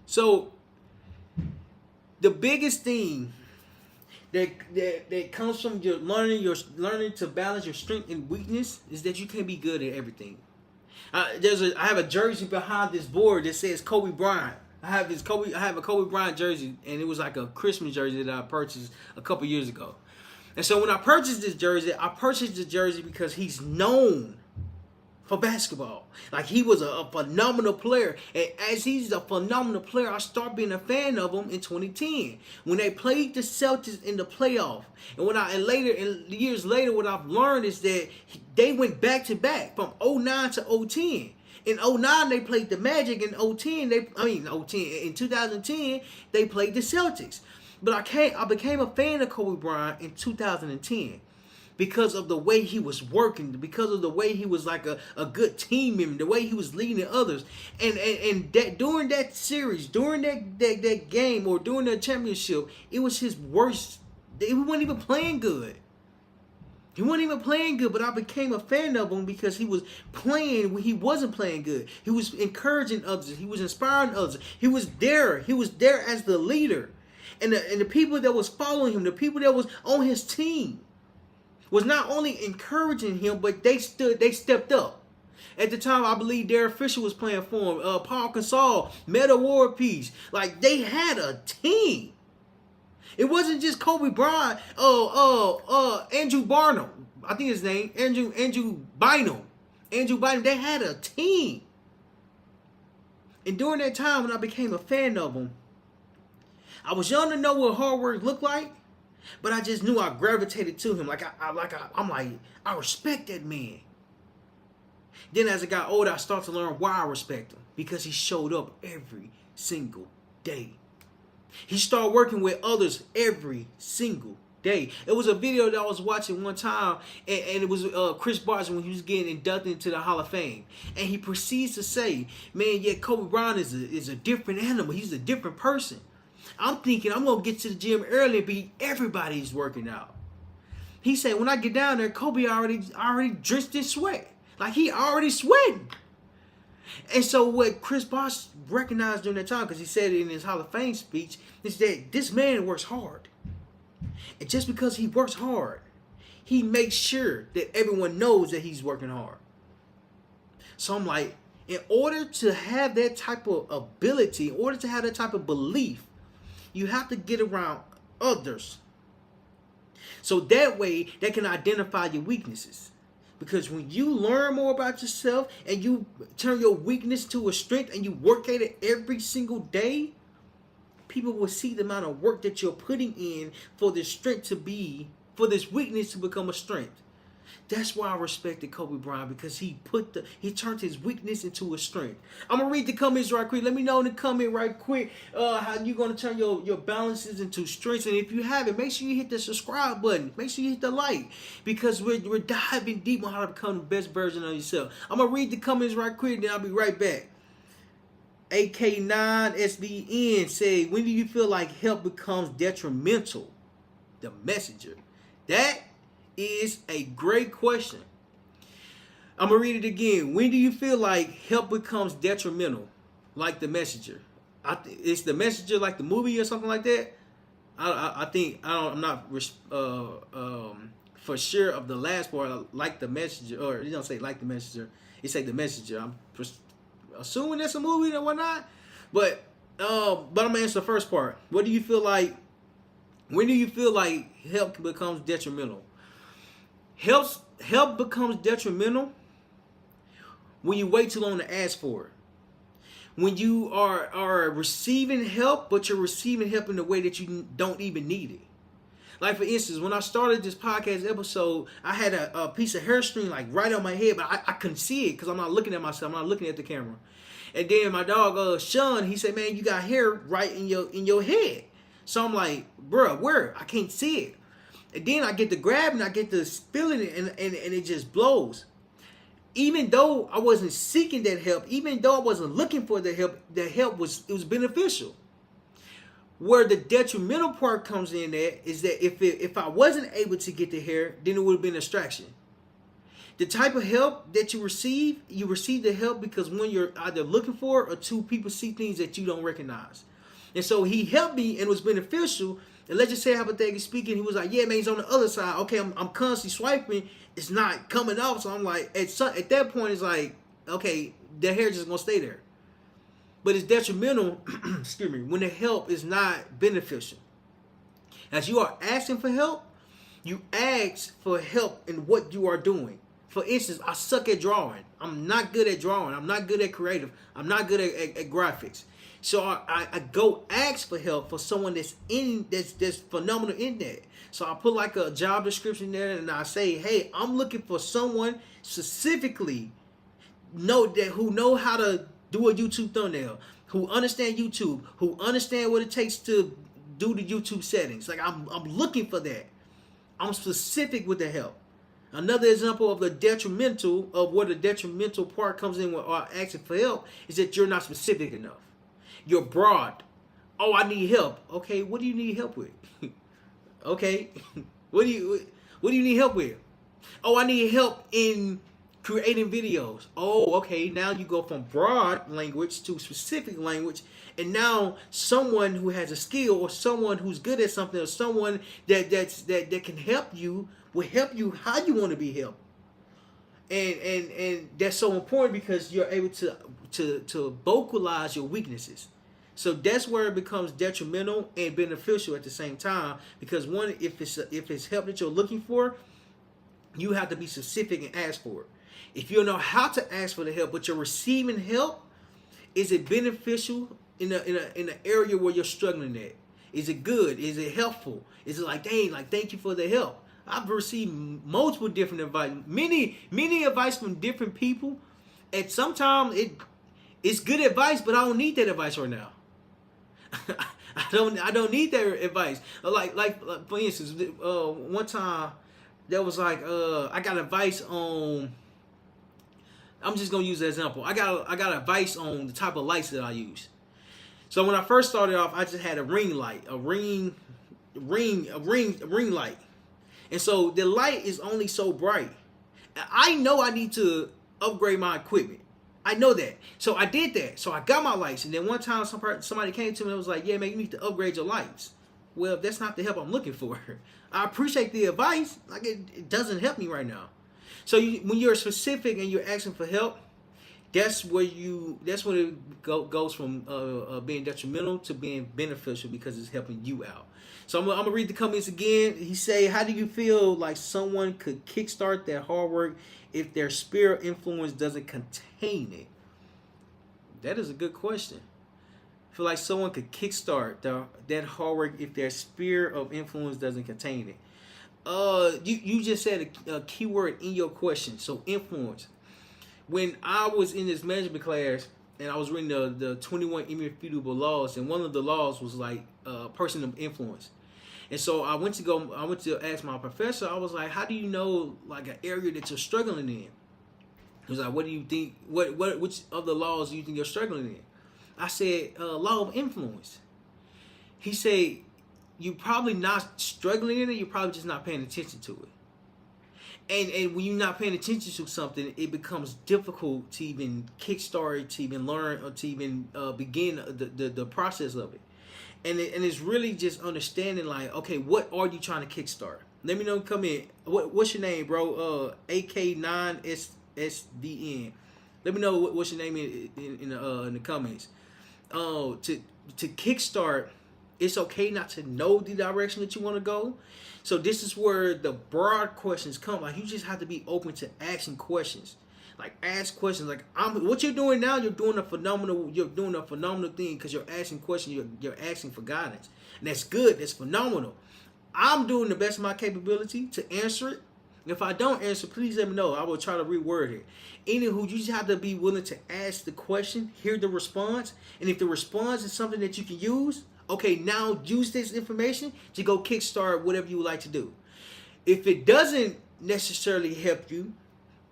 A: So the biggest thing that comes from your learning to balance your strength and weakness is that you can't be good at everything. I have a jersey behind this board that says Kobe Bryant. I have a Kobe Bryant jersey, and it was like a Christmas jersey that I purchased a couple years ago. And so when I purchased this jersey, I purchased the jersey because he's known for basketball. Like, he was a phenomenal player. And as he's a phenomenal player, I started being a fan of him in 2010 when they played the Celtics in the playoff. And years later, what I've learned is that they went back to back from 09 to 010. In 09, they played the Magic. In 2010, they played the Celtics. But I became a fan of Kobe Bryant in 2010. Because of the way he was working, because of the way he was like a good team member, the way he was leading others. And that during that series, during that game, or during that championship, it was his worst. He wasn't even playing good. But I became a fan of him because he was playing when he wasn't playing good. He was encouraging others. He was inspiring others. He was there. He was there as the leader. And the people that was following him, the people that was on his team, was not only encouraging him, but they stepped up. At the time, I believe Derek Fisher was playing for him. Paul Gasol, Meta War Peace. Like, they had a team. It wasn't just Kobe Bryant. Andrew Barnum, I think his name. Andrew Bynum. They had a team. And during that time, when I became a fan of him, I was young to know what hard work looked like. But I just knew I gravitated to him. I respect that man. Then as I got older, I started to learn why I respect him. Because he showed up every single day. He started working with others every single day. It was a video that I was watching one time, and it was Chris Bosh when he was getting inducted into the Hall of Fame. And he proceeds to say, man, yeah, Kobe Bryant is a different animal. He's a different person. I'm thinking I'm going to get to the gym early and be everybody's working out. He said, when I get down there, Kobe already drenched in sweat. Like, he already sweating. And so what Chris Bosh recognized during that time, because he said it in his Hall of Fame speech, is that this man works hard. And just because he works hard, he makes sure that everyone knows that he's working hard. So I'm like, in order to have that type of ability, in order to have that type of belief, you have to get around others. So that way they can identify your weaknesses. Because when you learn more about yourself and you turn your weakness to a strength and you work at it every single day, people will see the amount of work that you're putting in for this weakness to become a strength. That's why I respected Kobe Bryant, because he turned his weakness into a strength. I'm going to read the comments right quick. Let me know in the comment right quick how you're going to turn your balances into strengths. And if you haven't, make sure you hit the subscribe button. Make sure you hit the like, because we're diving deep on how to become the best version of yourself. I'm going to read the comments right quick, then I'll be right back. AK9SBN said, when do you feel like help becomes detrimental? The messenger. That is a great question. I'm going to read it again. When do you feel like help becomes detrimental? Like the messenger. It's the messenger like the movie or something like that. I'm not for sure of the last part. Like the messenger, or you don't say like the messenger. It say the messenger. I'm assuming that's a movie or whatnot. But I'm gonna answer the first part. What do you feel like? When do you feel like help becomes detrimental? Help becomes detrimental when you wait too long to ask for it. When you are receiving help, but you're receiving help in a way that you don't even need it. Like, for instance, when I started this podcast episode, I had a piece of hair string like right on my head, but I couldn't see it because I'm not looking at myself. I'm not looking at the camera. And then my dog, Sean, he said, man, you got hair right in your head. So I'm like, bruh, where? I can't see it. And then I get to grabbing, I get to feeling it, and it just blows. Even though I wasn't seeking that help, even though I wasn't looking for the help was beneficial. Where the detrimental part comes in at is that if I wasn't able to get the hair, then it would have been a distraction. The type of help that you receive the help because when you're either looking for it or two, people see things that you don't recognize. And so he helped me and it was beneficial. And let's just say, hypothetically speaking, he was like, yeah, man, he's on the other side. Okay, I'm constantly swiping. It's not coming off. So I'm like, at that point, it's like, okay, the hair just going to stay there. But it's detrimental, excuse me, when the help is not beneficial. As you are asking for help, you ask for help in what you are doing. For instance, I suck at drawing. I'm not good at drawing. I'm not good at creative. I'm not good at graphics. So I go ask for help for someone that's phenomenal in that. So I put like a job description there and I say, hey, I'm looking for someone specifically who know how to do a YouTube thumbnail, who understand YouTube, who understand what it takes to do the YouTube settings. Like I'm looking for that. I'm specific with the help. Another example of the detrimental of where the detrimental part comes in with our asking for help is that you're not specific enough. You're broad. Oh, I need help. Okay, what do you need help with? Okay, what do you need help with? Oh, I need help in creating videos. Oh, okay, now you go from broad language to specific language, and now someone who has a skill or someone who's good at something or someone that can help you will help you how you want to be helped. And that's so important because you're able to vocalize your weaknesses. So that's where it becomes detrimental and beneficial at the same time. Because one, if it's help that you're looking for, you have to be specific and ask for it. If you don't know how to ask for the help, but you're receiving help, is it beneficial in an area where you're struggling at? Is it good? Is it helpful? Is it like, dang, like thank you for the help? I've received multiple different advice, many advice from different people, and sometimes it's good advice, but I don't need that advice right now. I don't need that advice. Like for instance, one time there was like I got advice on. I'm just gonna use that example. I got advice on the type of lights that I use. So when I first started off, I just had a ring light, a ring light, and so the light is only so bright. I know I need to upgrade my equipment. I know that. So I did that. So I got my lights. And then one time somebody came to me and was like, yeah, man, you need to upgrade your lights. Well, that's not the help I'm looking for. I appreciate the advice. Like it doesn't help me right now. So when you're specific and you're asking for help, that's when it goes from being detrimental to being beneficial because it's helping you out. So I'm going to read the comments again. He say, how do you feel like someone could kickstart their hard work if their sphere of influence doesn't contain it? That is a good question. I feel like someone could kickstart that hard work if their sphere of influence doesn't contain it. You just said a key word in your question. So influence. When I was in this management class and I was reading the 21 irrefutable laws, and one of the laws was like person of influence. And so I went to ask my professor. I was like, how do you know like an area that you're struggling in? He was like, what do you think? Which of the laws do you think you're struggling in? I said, law of influence. He said, you're probably not struggling in it, you're probably just not paying attention to it. And when you're not paying attention to something, it becomes difficult to even kickstart, to even learn, or to even begin the process of it. And it's really just understanding, like, okay, what are you trying to kickstart? Let me know. Come in. What's your name, bro? AK9SSDN. Let me know what's your name in the comments. To kickstart, it's okay not to know the direction that you want to go. So this is where the broad questions come. Like, you just have to be open to asking questions. Like, ask questions. Like, what you're doing now, you're doing a phenomenal thing, because you're asking questions. You're asking for guidance, and that's good. That's phenomenal. I'm doing the best of my capability to answer it. If I don't answer, please let me know. I will try to reword it. Anywho, you just have to be willing to ask the question, hear the response, and if the response is something that you can use, okay, now use this information to go kickstart whatever you would like to do. If it doesn't necessarily help you,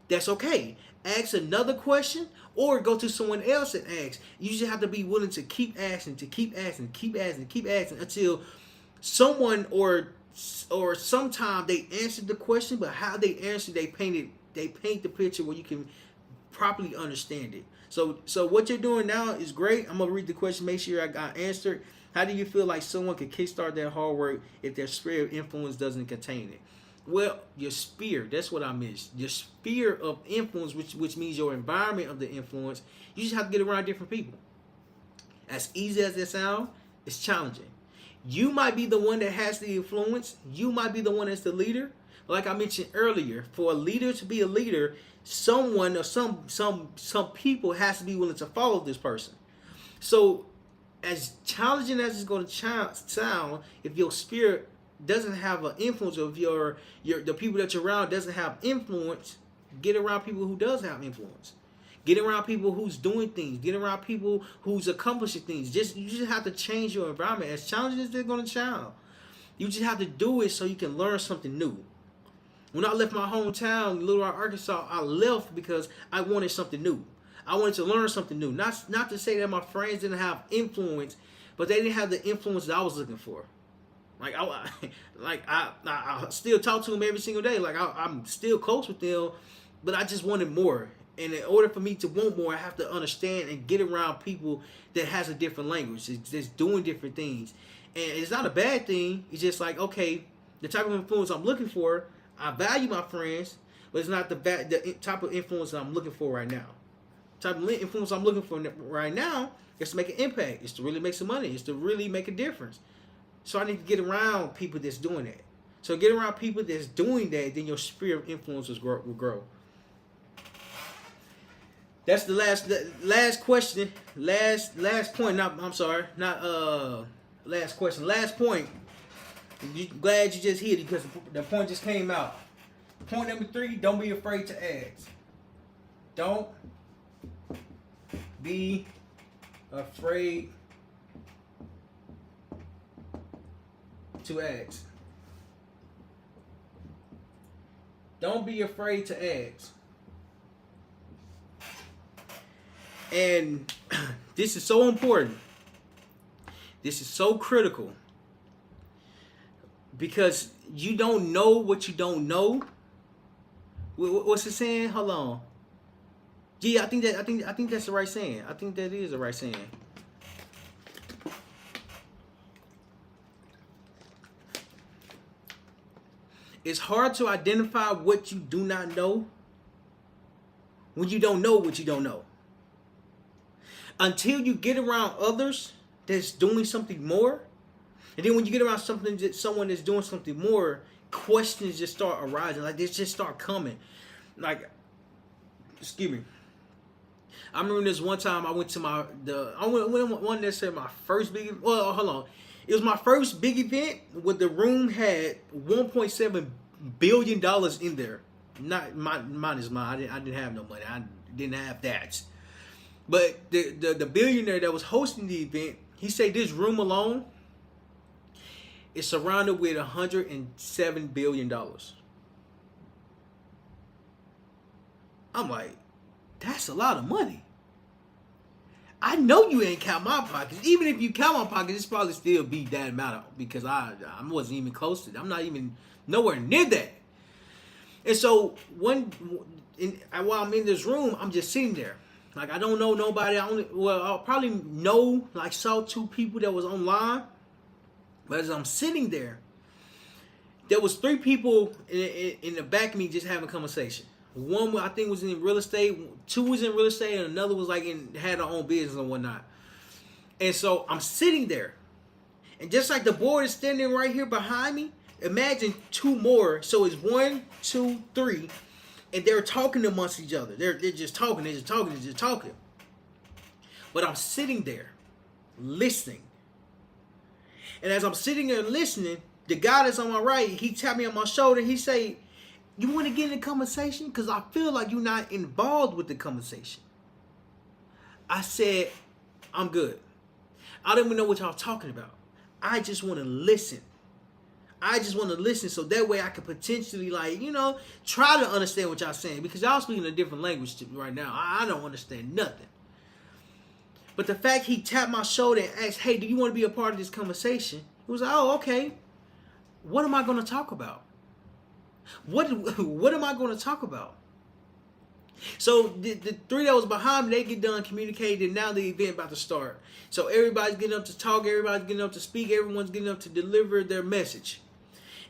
A: that's okay. Ask another question, or go to someone else and ask. You just have to be willing to keep asking, until someone or sometime they answer the question, but how they answer, they paint the picture where you can properly understand it. So what you're doing now is great. I'm gonna read the question, make sure I got answered. How do you feel like someone could kickstart their hard work if their sphere of influence doesn't contain it? Well, your sphere, that's what I missed. Your sphere of influence, which means your environment of the influence, you just have to get around different people. As easy as it sounds, it's challenging. You might be the one that has the influence. You might be the one that's the leader. Like I mentioned earlier, for a leader to be a leader, someone or some people has to be willing to follow this person. So, as challenging as it's going to sound, if your spirit doesn't have an influence, or if the people that you're around doesn't have influence, get around people who does have influence. Get around people who's doing things. Get around people who's accomplishing things. You just have to change your environment. As challenging as they're going to sound, you just have to do it so you can learn something new. When I left my hometown, Little Rock, Arkansas, I left because I wanted something new. I wanted to learn something new. Not to say that my friends didn't have influence, but they didn't have the influence that I was looking for. Like I still talk to them every single day. Like I'm still close with them, but I just wanted more. And in order for me to want more, I have to understand and get around people that has a different language, that's doing different things. And it's not a bad thing. It's just like, okay, the type of influence I'm looking for, I value my friends, but it's not the type of influence that I'm looking for right now. The type of influence I'm looking for right now is to make an impact. It's to really make some money. It's to really make a difference. So I need to get around people that's doing that. So get around people that's doing that, then your sphere of influence will grow. That's the last question. Last point. Last question. Last point. Glad you just hit it because the point just came out. Point number 3, don't be afraid to ask. Don't be afraid to ask. Don't be afraid to ask. And this is so important. This is so critical. Because you don't know what you don't know. What's it saying? Hold on. Yeah, I think that's the right saying. I think that is the right saying. It's hard to identify what you do not know when you don't know what you don't know. Until you get around others that's doing something more. And then when you get around someone that's doing something more, questions just start arising. Like, they just start coming. Like, excuse me. I remember this one time I went to my first big, well, hold on. It was my first big event where the room had $1.7 billion in there. Not mine is mine. I didn't have no money. I didn't have that. But the billionaire that was hosting the event, he said this room alone is surrounded with $107 billion. I'm like, that's a lot of money. I know you ain't count my pockets. Even if you count my pockets, it's probably still be that amount because I wasn't even close to it. I'm not even nowhere near that. And so while I'm in this room, I'm just sitting there. Like I don't know nobody. I'll probably know like saw two people that was online. But as I'm sitting there, there was three people in the back of me just having a conversation. One I think was in real estate, two was in real estate, and another was like had her own business and whatnot. And so I'm sitting there, and just like the board is standing right here behind me, imagine two more. So it's 1, 2, 3, and they're talking amongst each other. They're just talking, they're just talking, they're just talking. But I'm sitting there, listening. And as I'm sitting there listening, the guy that's on my right, he tapped me on my shoulder. He say, "You want to get in the conversation? Because I feel like you're not involved with the conversation." I said, "I'm good. I don't even know what y'all talking about. I just want to listen. I just want to listen so that way I could potentially try to understand what y'all saying. Because y'all speaking a different language to me right now. I don't understand nothing." But the fact he tapped my shoulder and asked, "Hey, do you want to be a part of this conversation?" It was like, "Oh, okay. What am I going to talk about? What am I going to talk about?" So the three that was behind me, they get done communicating, and now the event about to start. So everybody's getting up to talk, everybody's getting up to speak, everyone's getting up to deliver their message.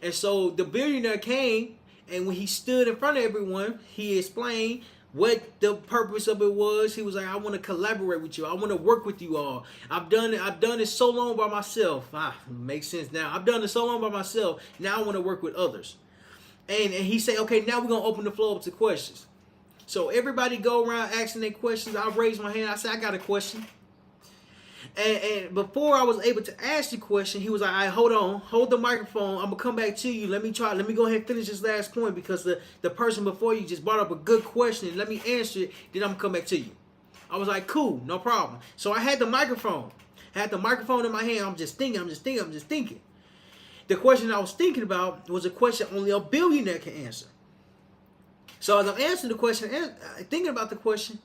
A: And so the billionaire came, and when he stood in front of everyone, he explained what the purpose of it was. He was like, "I want to collaborate with you. I want to work with you all. I've done it so long by myself." Makes sense now. I've done it so long by myself. Now I want to work with others. And he said, "Okay, now we're going to open the floor up to questions." So everybody go around asking their questions. I raised my hand. I said, "I got a question." And before I was able to ask the question, he was like, "All right, hold on. Hold the microphone. I'm going to come back to you. Let me go ahead and finish this last point because the person before you just brought up a good question. Let me answer it. Then I'm going to come back to you." I was like, "Cool, no problem." So I had the microphone. In my hand. I'm just thinking. The question I was thinking about was a question only a billionaire can answer. So as I'm answering the question, thinking about the question,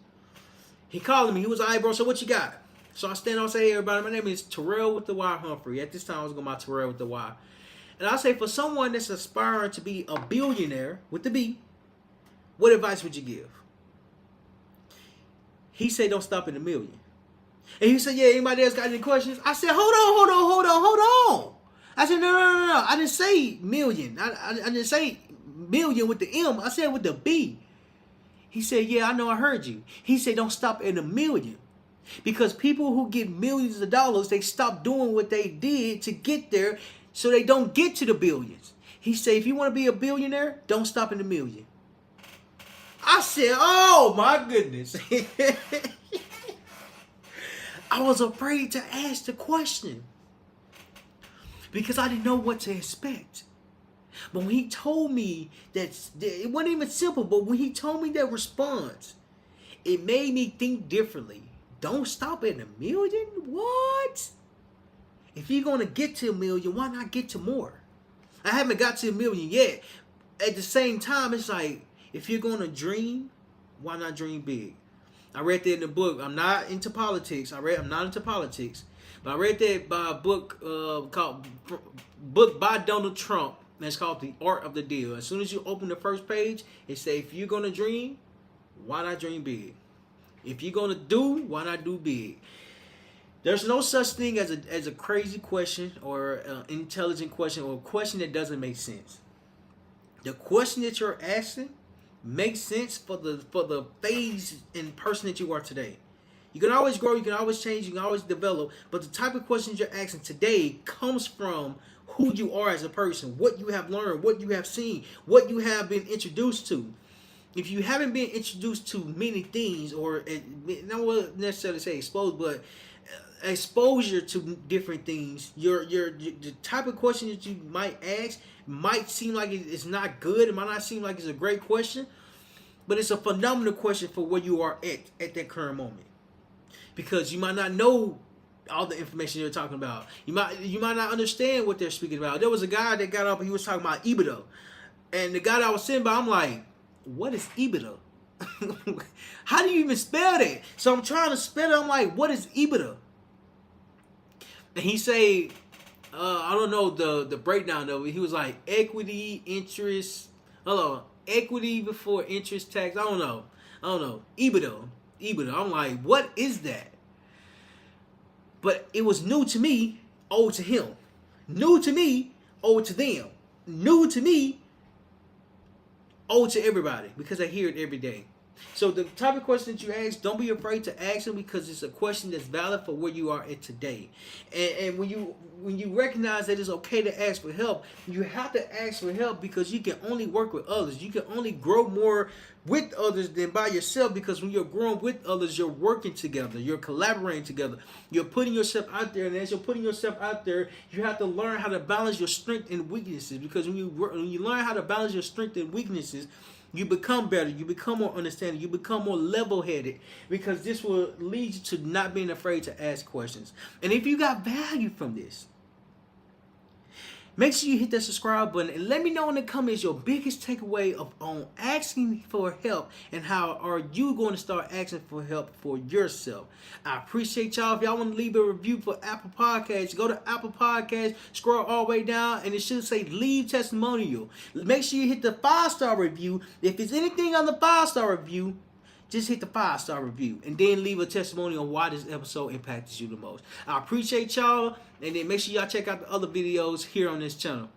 A: he called me. He was like, "All right, bro, so what you got?" So I stand up and say, "Hey, everybody, my name is Terryl with the Y, Humphrey." At this time, I was going by Terryl with the Y. And I say, for someone that's aspiring to be a billionaire with the B, what advice would you give? He said, "Don't stop at a million." And he said, "Yeah, anybody else got any questions?" I said, hold on. I said, no. I didn't say million. I didn't say million with the M. I said with the B. He said, "Yeah, I know, I heard you." He said, "Don't stop at a million. Because people who get millions of dollars, they stop doing what they did to get there so they don't get to the billions." He said, "If you want to be a billionaire, don't stop at a million." I said, "Oh my goodness." I was afraid to ask the question because I didn't know what to expect. But when he told me that it wasn't even simple, but when he told me that response, it made me think differently. Don't stop at a million? What? If you're going to get to a million, why not get to more? I haven't got to a million yet. At the same time, it's like, if you're going to dream, why not dream big? I read that in the book. I'm not into politics. But I read that by a book by Donald Trump. And it's called The Art of the Deal. As soon as you open the first page, it says, if you're going to dream, why not dream big? If you're going to do, why not do big? There's no such thing as a crazy question or an intelligent question or a question that doesn't make sense. The question that you're asking makes sense for the phase and person that you are today. You can always grow, you can always change, you can always develop, but the type of questions you're asking today comes from who you are as a person, what you have learned, what you have seen, what you have been introduced to. If you haven't been introduced to many things, or not necessarily say exposed, but exposure to different things, the type of question that you might ask might seem like it's not good. It might not seem like it's a great question, but it's a phenomenal question for where you are at that current moment. Because you might not know all the information you're talking about. You might not understand what they're speaking about. There was a guy that got up and he was talking about EBITDA. And the guy that I was sitting by, I'm like, what is EBITDA? How do you even spell that? So I'm trying to spell it. I'm like, what is EBITDA? And he say, I don't know the breakdown of it. He was like equity, interest, equity before interest, tax. I don't know. EBITDA. I'm like, what is that? But it was new to me, old to him. New to me, old to them. New to me, old to everybody, because I hear it every day. So the type of question that you ask, don't be afraid to ask them, because it's a question that's valid for where you are at today. And when you recognize that it's okay to ask for help, you have to ask for help, because you can only work with others. You can only grow more with others than by yourself, because when you're growing with others, you're working together, you're collaborating together, you're putting yourself out there. And as you're putting yourself out there, you have to learn how to balance your strengths and weaknesses, because when you learn how to balance your strengths and weaknesses, you become better, you become more understanding, you become more level-headed, because this will lead you to not being afraid to ask questions. And if you got value from this, make sure you hit that subscribe button and let me know in the comments your biggest takeaway on asking for help, and how are you going to start asking for help for yourself. I appreciate y'all. If y'all want to leave a review for Apple Podcasts, go to Apple Podcasts, scroll all the way down, and it should say leave testimonial. Make sure you hit the 5-star review. If it's anything on the 5-star review, just hit the 5-star review and then leave a testimony on why this episode impacted you the most. I appreciate y'all, and then make sure y'all check out the other videos here on this channel.